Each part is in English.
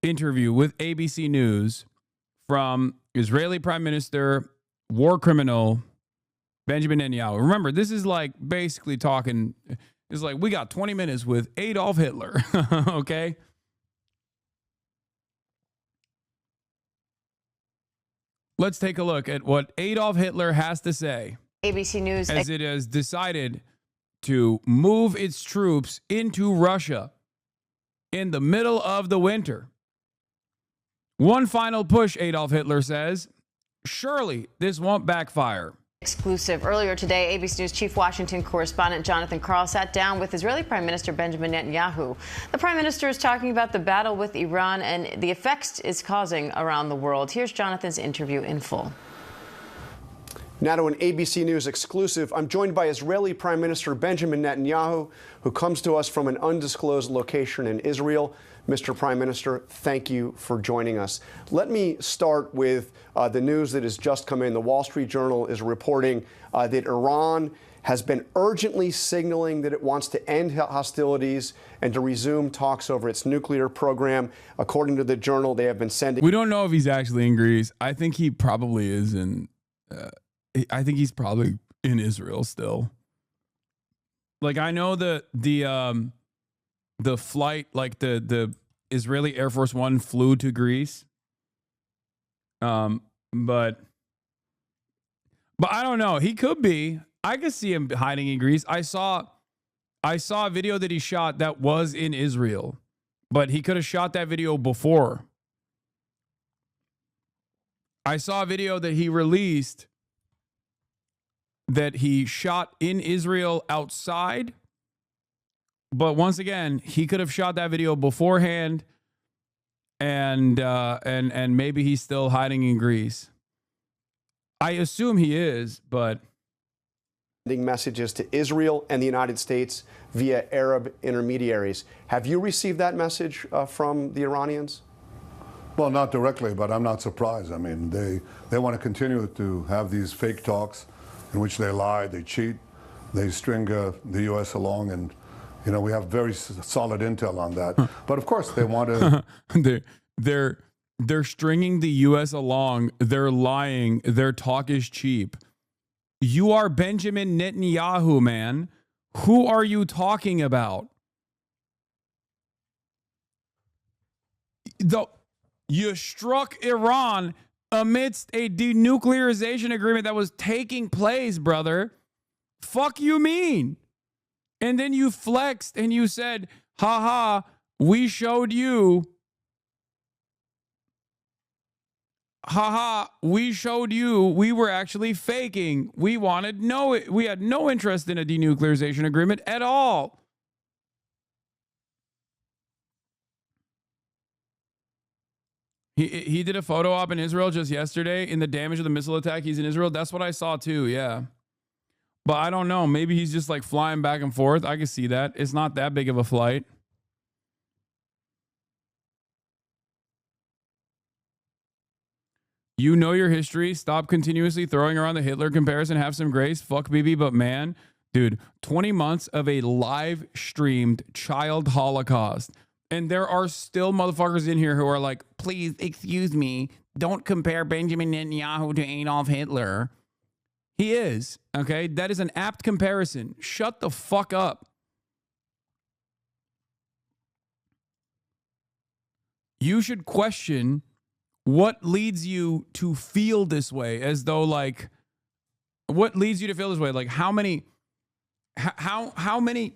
interview with ABC News from Israeli Prime Minister, war criminal, Benjamin Netanyahu. Remember, this is like basically talking, it's like we got 20 minutes with Adolf Hitler, okay? Let's take a look at what Adolf Hitler has to say. ABC News. As it has decided to move its troops into Russia in the middle of the winter. One final push, Adolf Hitler says. Surely this won't backfire. Exclusive. Earlier today, ABC News chief Washington correspondent Jonathan Karl sat down with Israeli Prime Minister Benjamin Netanyahu. The Prime Minister is talking about the battle with Iran and the effects it's causing around the world. Here's Jonathan's interview in full. Now to an ABC News exclusive. I'm joined by Israeli Prime Minister Benjamin Netanyahu, who comes to us from an undisclosed location in Israel. Mr. Prime Minister, thank you for joining us. Let me start with the news that has just come in. The Wall Street Journal is reporting that Iran has been urgently signaling that it wants to end hostilities and to resume talks over its nuclear program. According to the Journal, they have been sending... We don't know if he's actually in Greece. I think he probably is in... I think he's probably in Israel still. Like, I know the flight, like the Israeli Air Force One flew to Greece. But I don't know. He could be. I could see him hiding in Greece. I saw a video that he shot that was in Israel, but he could have shot that video before. I saw a video that he released that he shot in Israel outside. But once again, he could have shot that video beforehand, and maybe he's still hiding in Greece. I assume he is, but sending messages to Israel and the United States via Arab intermediaries. Have you received that message from the Iranians? Well, not directly, but I'm not surprised. I mean, they want to continue to have these fake talks in which they lie, they cheat, they string the U.S. along, and you know, we have very solid intel on that. But of course, they want to. they're stringing the U.S. along. They're lying. Their talk is cheap. You are Benjamin Netanyahu, man. Who are you talking about? You struck Iran amidst a denuclearization agreement that was taking place, brother. Fuck you mean? And then you flexed and you said, haha, we showed you. Haha, we showed you we were actually faking. We had no interest in a denuclearization agreement at all. He did a photo op in Israel just yesterday in the damage of the missile attack. He's in Israel. That's what I saw too, yeah. But I don't know. Maybe he's just like flying back and forth. I can see that. It's not that big of a flight. You know your history. Stop continuously throwing around the Hitler comparison. Have some grace. Fuck Bibi, but man, dude, 20 months of a live streamed child Holocaust. And there are still motherfuckers in here who are like, please, excuse me, don't compare Benjamin Netanyahu to Adolf Hitler. He is, okay? That is an apt comparison. Shut the fuck up. You should question what leads you to feel this way, as though like, what leads you to feel this way? Like how many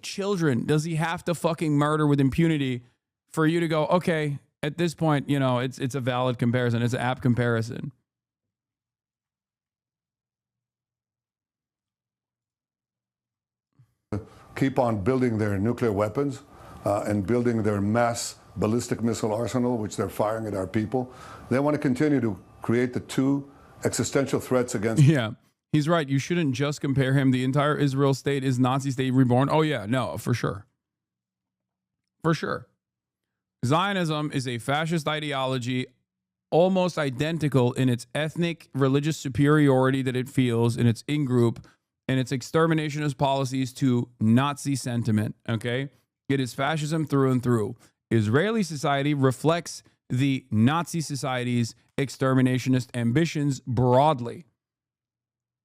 children does he have to fucking murder with impunity for you to go, okay, at this point, you know, it's a valid comparison. It's an apt comparison. keep on building their nuclear weapons and building their mass ballistic missile arsenal, which they're firing at our people. They want to continue to create the two existential threats against... Yeah, he's right. You shouldn't just compare him. The entire Israel state is Nazi state reborn. Oh, yeah, no, for sure. For sure. Zionism is a fascist ideology almost identical in its ethnic religious superiority that it feels in its in-group and its exterminationist policies to Nazi sentiment, okay? It is fascism through and through. Israeli society reflects the Nazi society's exterminationist ambitions broadly.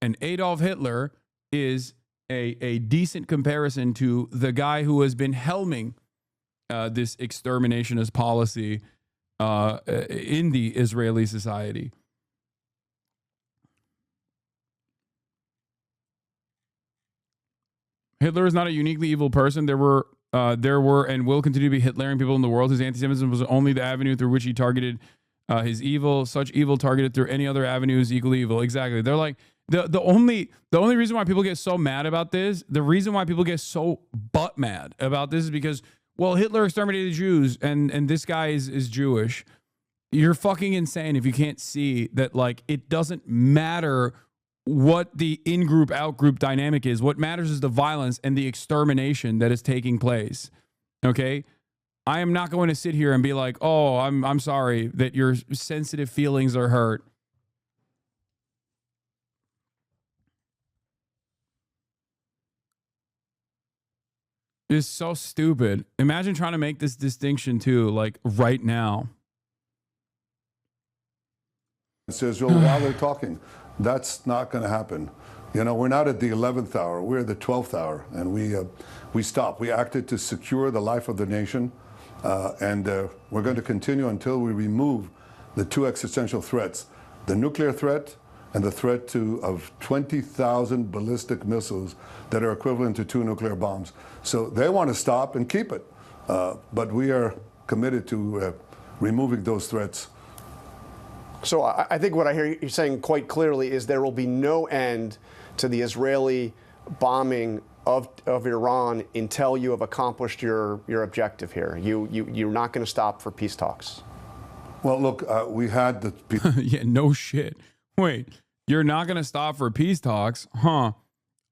And Adolf Hitler is a decent comparison to the guy who has been helming this exterminationist policy in the Israeli society. Hitler is not a uniquely evil person. There were and will continue to be Hitlerian people in the world whose anti-Semitism was only the avenue through which he targeted his evil. Such evil targeted through any other avenue is equally evil. Exactly. They're like the only reason why people get so mad about this, the reason why people get so butt mad about this is because, well, Hitler exterminated Jews and this guy is Jewish. You're fucking insane if you can't see that, like, it doesn't matter what the in-group, out-group dynamic is. What matters is the violence and the extermination that is taking place. Okay? I am not going to sit here and be like, oh, I'm sorry that your sensitive feelings are hurt. It's so stupid. Imagine trying to make this distinction too, like right now. Israel while they're talking. That's not going to happen. You know, we're not at the 11th hour. We're at the 12th hour, and we stopped. We acted to secure the life of the nation, and we're going to continue until we remove the two existential threats: the nuclear threat and the threat of 20,000 ballistic missiles that are equivalent to 2 nuclear bombs. So they want to stop and keep it, but we are committed to removing those threats. So I think what I hear you saying quite clearly is there will be no end to the Israeli bombing of Iran until you have accomplished your objective here. You're not going to stop for peace talks. Well, look, we had the... Yeah, no shit. Wait, you're not going to stop for peace talks? Huh.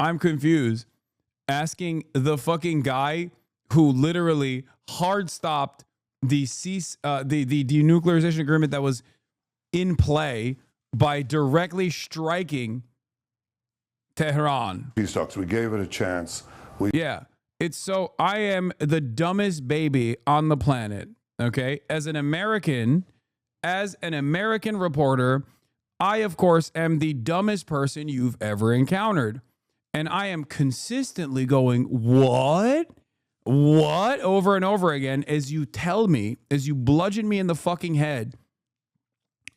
I'm confused. Asking the fucking guy who literally hard stopped the denuclearization agreement that was in play by directly striking Tehran. Peace talks. We gave it a chance. Yeah. It's so, I am the dumbest baby on the planet. Okay. As an American reporter, I, of course, am the dumbest person you've ever encountered. And I am consistently going, what? What? Over and over again, as you tell me, as you bludgeon me in the fucking head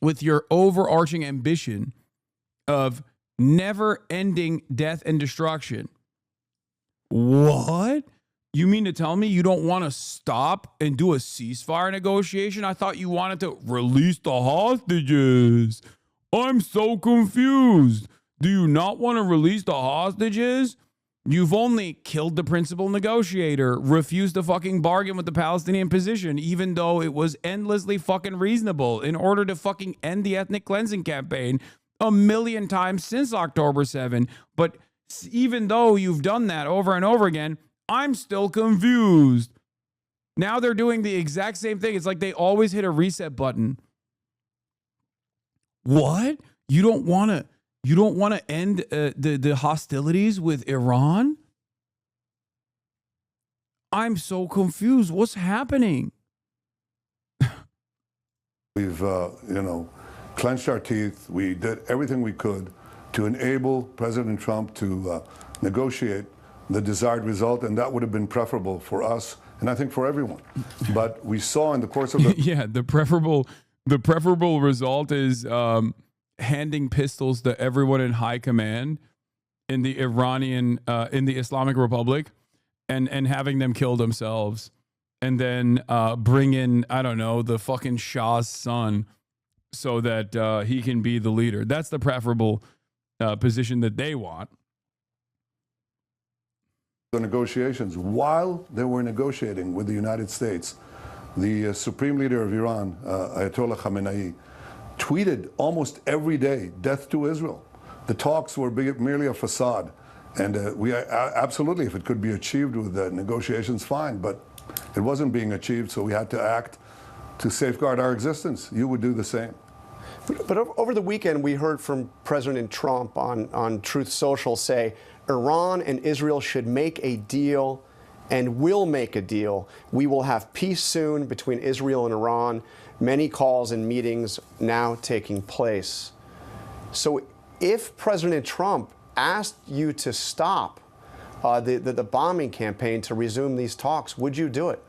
with your overarching ambition of never-ending death and destruction. What? You mean to tell me you don't want to stop and do a ceasefire negotiation? I thought you wanted to release the hostages. I'm so confused. Do you not want to release the hostages? You've only killed the principal negotiator, refused to fucking bargain with the Palestinian position, even though it was endlessly fucking reasonable in order to fucking end the ethnic cleansing campaign 1,000,000 times since October 7. But even though you've done that over and over again, I'm still confused. Now they're doing the exact same thing. It's like they always hit a reset button. What? You don't want to end the hostilities with Iran? I'm so confused. What's happening? We've, clenched our teeth. We did everything we could to enable President Trump to negotiate the desired result, and that would have been preferable for us, and I think for everyone. But we saw in the course of the... Yeah, the preferable result is... handing pistols to everyone in high command in the in the Islamic Republic and having them kill themselves and then bring in, I don't know, the fucking Shah's son so that he can be the leader. That's the preferable position that they want. The negotiations, while they were negotiating with the United States, the supreme leader of Iran, Ayatollah Khamenei, tweeted almost every day, "Death to Israel." The talks were merely a facade. And we absolutely, if it could be achieved with negotiations, fine. But it wasn't being achieved, so we had to act to safeguard our existence. You would do the same. But over the weekend, we heard from President Trump on Truth Social say Iran and Israel should make a deal and will make a deal. We will have peace soon between Israel and Iran. Many calls and meetings now taking place. So if President Trump asked you to stop the bombing campaign to resume these talks, would you do it?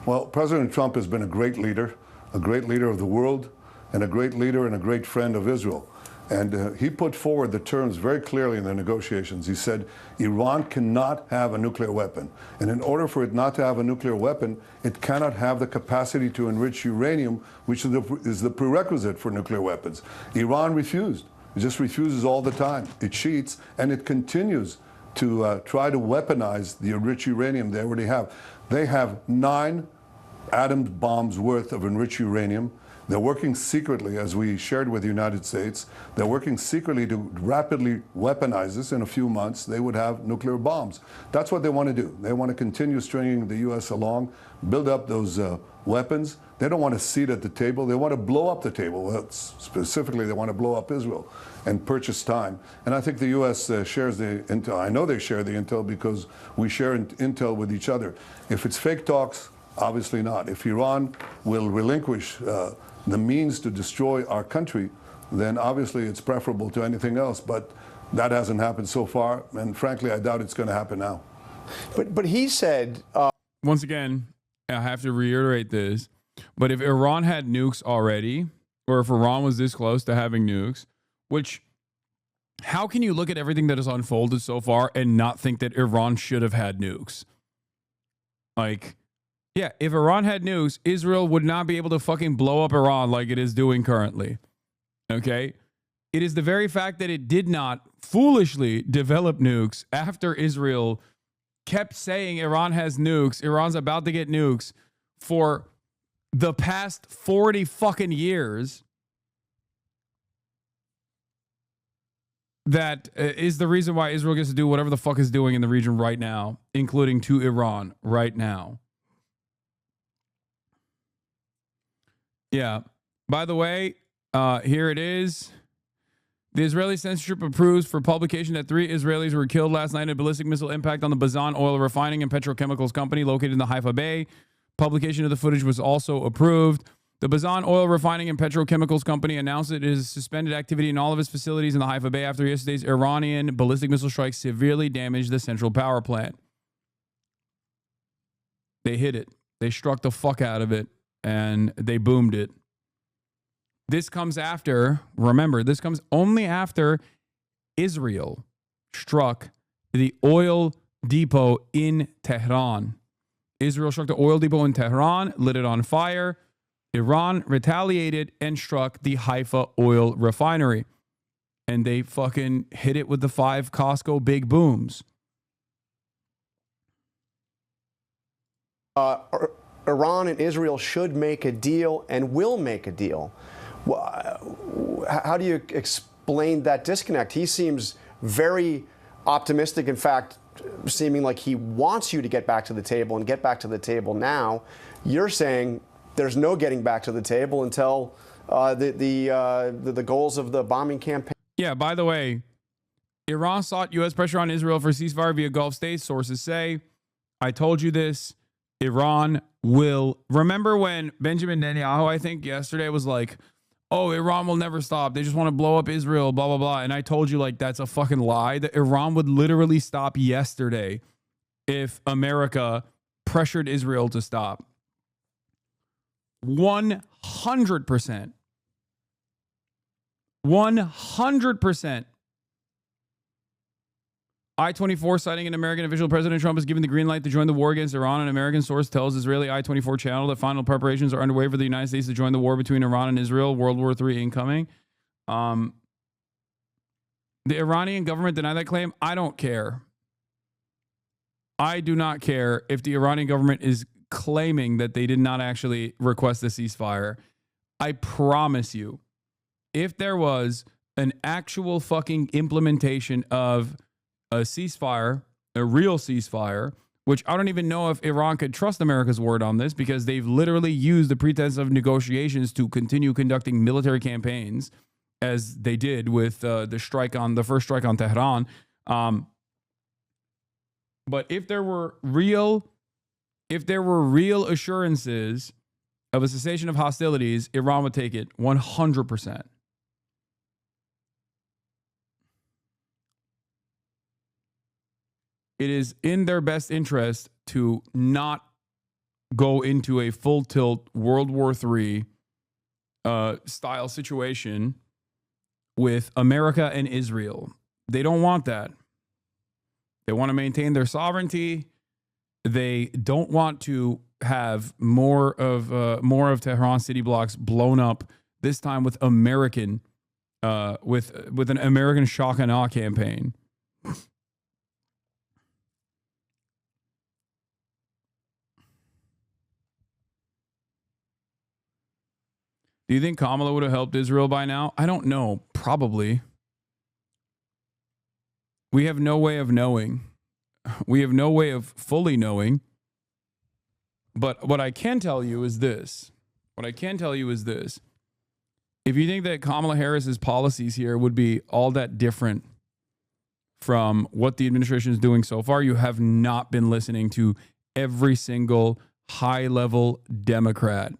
Well, President Trump has been a great leader of the world, and a great leader and a great friend of Israel. And he put forward the terms very clearly in the negotiations. He said Iran cannot have a nuclear weapon. And in order for it not to have a nuclear weapon, it cannot have the capacity to enrich uranium, which is the prerequisite for nuclear weapons. Iran refused. It just refuses all the time. It cheats, and it continues to try to weaponize the enriched uranium they already have. They have 9 atom bombs worth of enriched uranium. They're working secretly, as we shared with the United States. They're working secretly to rapidly weaponize this. In a few months, they would have nuclear bombs. That's what they want to do. They want to continue stringing the U.S. along, build up those weapons. They don't want a seat at the table. They want to blow up the table. Well, specifically, they want to blow up Israel and purchase time. And I think the U.S. Shares the intel. I know they share the intel because we share intel with each other. If it's fake talks, obviously not. If Iran will relinquish the means to destroy our country, then obviously it's preferable to anything else. But that hasn't happened so far, and frankly, I doubt it's going to happen now. But he said... Once again, I have to reiterate this, but if Iran had nukes already, or if Iran was this close to having nukes, which, how can you look at everything that has unfolded so far and not think that Iran should have had nukes? Like... yeah, if Iran had nukes, Israel would not be able to fucking blow up Iran like it is doing currently. Okay? It is the very fact that it did not foolishly develop nukes after Israel kept saying Iran has nukes, Iran's about to get nukes for the past 40 fucking years. That is the reason why Israel gets to do whatever the fuck is doing in the region right now, including to Iran right now. Yeah. By the way, here it is. The Israeli censorship approves for publication that 3 Israelis were killed last night in a ballistic missile impact on the Bazan oil refining and petrochemicals company located in the Haifa Bay. Publication of the footage was also approved. The Bazan oil refining and petrochemicals company announced it has suspended activity in all of its facilities in the Haifa Bay after yesterday's Iranian ballistic missile strike severely damaged the central power plant. They hit it. They struck the fuck out of it. And they boomed it. This comes after, remember, this comes only after Israel struck the oil depot in Tehran. Israel struck the oil depot in Tehran, lit it on fire. Iran retaliated and struck the Haifa oil refinery. And they fucking hit it with the 5 Costco big booms. Iran and Israel should make a deal and will make a deal. How do you explain that disconnect? He seems very optimistic, in fact, seeming like he wants you to get back to the table and get back to the table now. You're saying there's no getting back to the table until the goals of the bombing campaign. Yeah, by the way, Iran sought U.S. pressure on Israel for ceasefire via Gulf states. Sources say, I told you this. Iran will. Remember when Benjamin Netanyahu, I think yesterday, was like, oh, Iran will never stop. They just want to blow up Israel, blah, blah, blah. And I told you, like, that's a fucking lie. That Iran would literally stop yesterday if America pressured Israel to stop. 100%. 100%. I-24 citing an American official, President Trump has given the green light to join the war against Iran. An American source tells Israeli I-24 channel that final preparations are underway for the United States to join the war between Iran and Israel. World War III incoming. The Iranian government denied that claim. I don't care. I do not care if the Iranian government is claiming that they did not actually request a ceasefire. I promise you, if there was an actual fucking implementation of a ceasefire, a real ceasefire, which I don't even know if Iran could trust America's word on this because they've literally used the pretense of negotiations to continue conducting military campaigns, as they did with the first strike on Tehran. But if there were real assurances of a cessation of hostilities, Iran would take it 100%. It is in their best interest to not go into a full tilt World War III style situation with America and Israel. They don't want that. They want to maintain their sovereignty. They don't want to have more of Tehran city blocks blown up. This time with American, with an American shock and awe campaign. Do you think Kamala would have helped Israel by now? I don't know. Probably. We have no way of knowing. We have no way of fully knowing. But what I can tell you is this. If you think that Kamala Harris's policies here would be all that different from what the administration is doing so far, you have not been listening to every single high-level Democrat.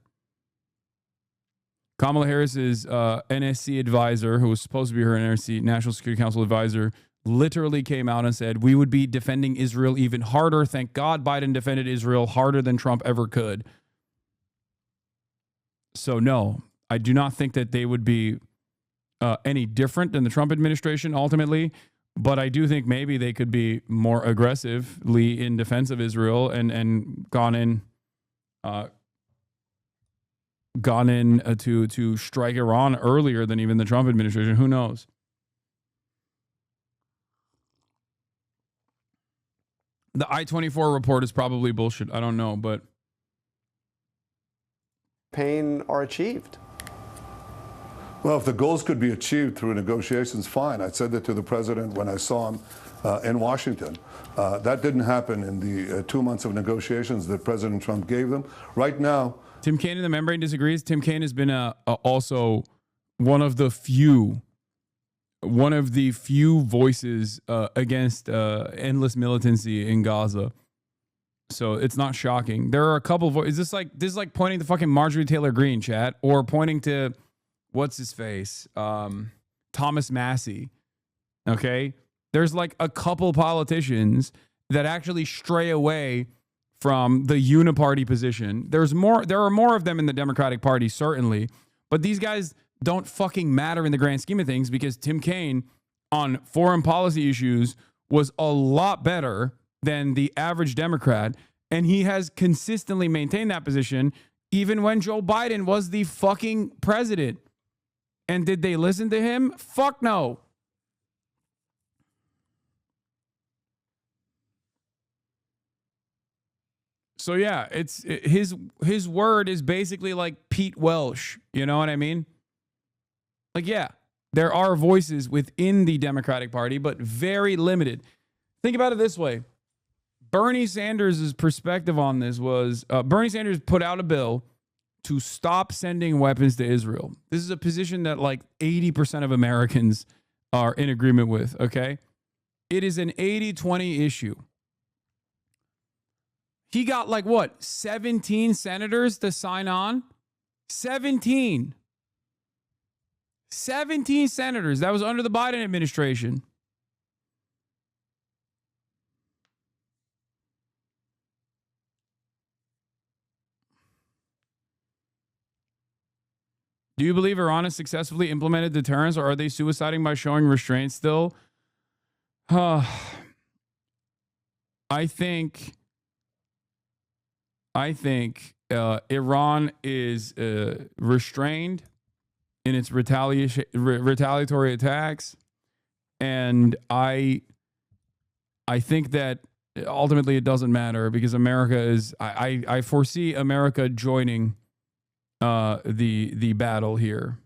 Kamala Harris's NSC advisor, who was supposed to be her NSC, National Security Council advisor, literally came out and said, we would be defending Israel even harder. Thank God Biden defended Israel harder than Trump ever could. So no, I do not think that they would be any different than the Trump administration ultimately. But I do think maybe they could be more aggressively in defense of Israel and gone in to strike Iran earlier than even the Trump administration. Who knows? The I-24 report is probably bullshit. I don't know, but pain are achieved. Well, if the goals could be achieved through negotiations, fine. I said that to the president when I saw him in Washington. That didn't happen in the 2 months of negotiations that President Trump gave them. Right now, Tim Kaine in the membrane disagrees. Tim Kaine has been also one of the few voices against endless militancy in Gaza. So it's not shocking. There are a couple voices. This is like pointing to fucking Marjorie Taylor Greene, chat, or pointing to what's his face, Thomas Massey. Okay, there's like a couple politicians that actually stray away from the uniparty position. There are more of them in the Democratic Party, certainly, but these guys don't fucking matter in the grand scheme of things because Tim Kaine on foreign policy issues was a lot better than the average Democrat, and he has consistently maintained that position even when Joe Biden was the fucking president. And did they listen to him? Fuck no. So yeah, his word is basically like Pete Welsh. You know what I mean? Like, yeah, there are voices within the Democratic Party, but very limited. Think about it this way. Bernie Sanders' perspective on this was Bernie Sanders put out a bill to stop sending weapons to Israel. This is a position that like 80% of Americans are in agreement with, okay? It is an 80-20 issue. He got like what, 17 senators to sign on? 17 senators. That was under the Biden administration. Do you believe Iran has successfully implemented deterrence, or are they suiciding by showing restraint still? I think Iran is restrained in its retaliatory attacks, and I think that ultimately it doesn't matter because America is. I foresee America joining the battle here.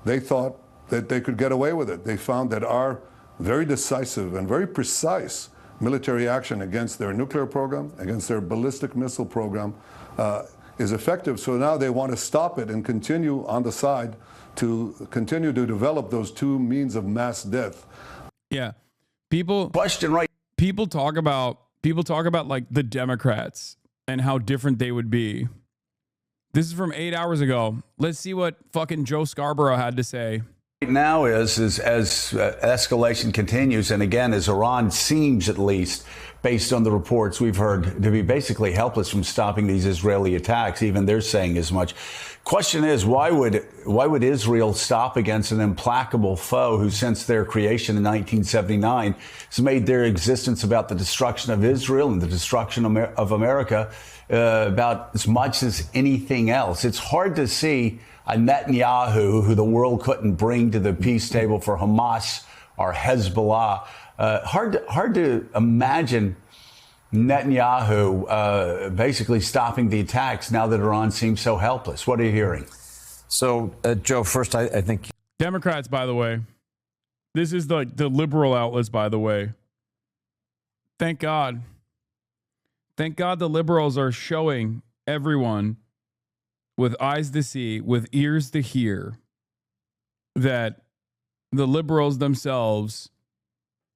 they thought that they could get away with it. They found that our very decisive and very precise military action against their nuclear program, against their ballistic missile program, is effective. So now they want to stop it and continue on the side to continue to develop those two means of mass death. Yeah. People people talk about like the Democrats and how different they would be. This is from 8 hours ago. Let's see what fucking Joe Scarborough had to say. Now is as escalation continues, and again, as Iran seems, at least based on the reports we've heard, to be basically helpless from stopping these Israeli attacks. Even they're saying as much. Question is, why would Israel stop against an implacable foe who, since their creation in 1979, has made their existence about the destruction of Israel and the destruction of America about as much as anything else? It's hard to see a Netanyahu who the world couldn't bring to the peace table for Hamas or Hezbollah. Hard to imagine Netanyahu basically stopping the attacks now that Iran seems so helpless. What are you hearing? So, Joe, first, I think Democrats, by the way, this is the liberal outlets, by the way. Thank God. Thank God the liberals are showing everyone with eyes to see, with ears to hear, that the liberals themselves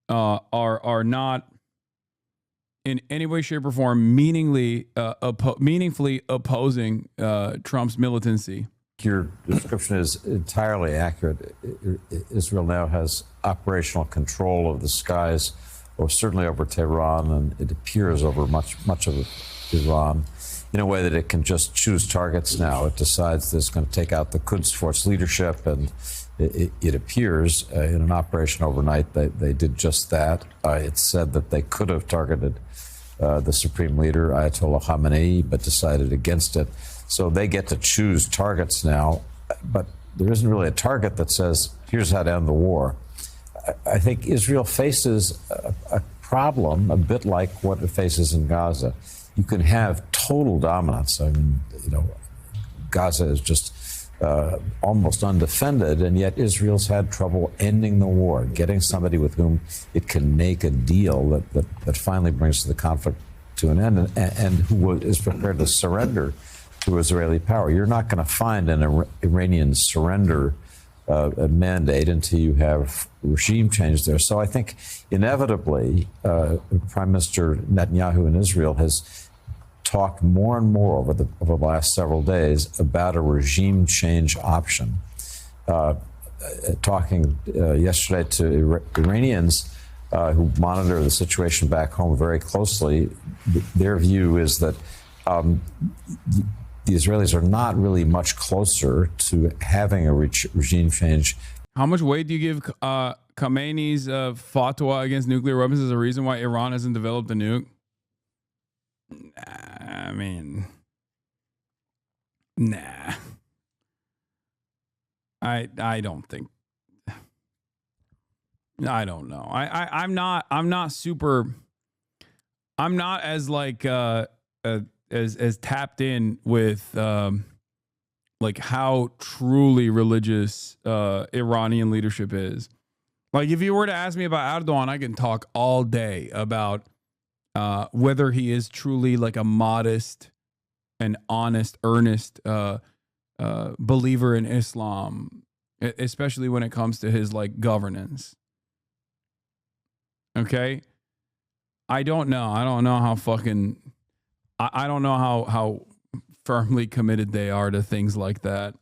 are not in any way, shape, or form meaningfully opposing Trump's militancy. your description is entirely accurate. Israel now has operational control of the skies, or certainly over Tehran, and it appears over much of Iran, in a way that it can just choose targets now. It decides that it's going to take out the Quds Force leadership, and it appears in an operation overnight they did just that. It said that they could have targeted the supreme leader, Ayatollah Khamenei, but decided against it. So they get to choose targets now, but there isn't really a target that says, here's how to end the war. I think Israel faces a problem a bit like what it faces in Gaza. You can have total dominance. I mean, Gaza is just almost undefended, and yet Israel's had trouble ending the war, getting somebody with whom it can make a deal that finally brings the conflict to an end, and who is prepared to surrender to Israeli power. You're not going to find an Iranian surrender mandate until you have regime change there. So I think inevitably Prime Minister Netanyahu in Israel has talked more and more over the last several days about a regime change option. Talking yesterday to Iranians who monitor the situation back home very closely, their view is that the Israelis are not really much closer to having a regime change. How much weight do you give Khamenei's fatwa against nuclear weapons as a reason why Iran hasn't developed a nuke? I mean, nah. I don't think. I don't know. I'm not super. I'm not as like as tapped in with like how truly religious Iranian leadership is. Like, if you were to ask me about Erdogan, I can talk all day about whether he is truly like a modest and honest, earnest believer in Islam, especially when it comes to his like governance. Okay, I don't know. I don't know how fucking. I don't know how firmly committed they are to things like that.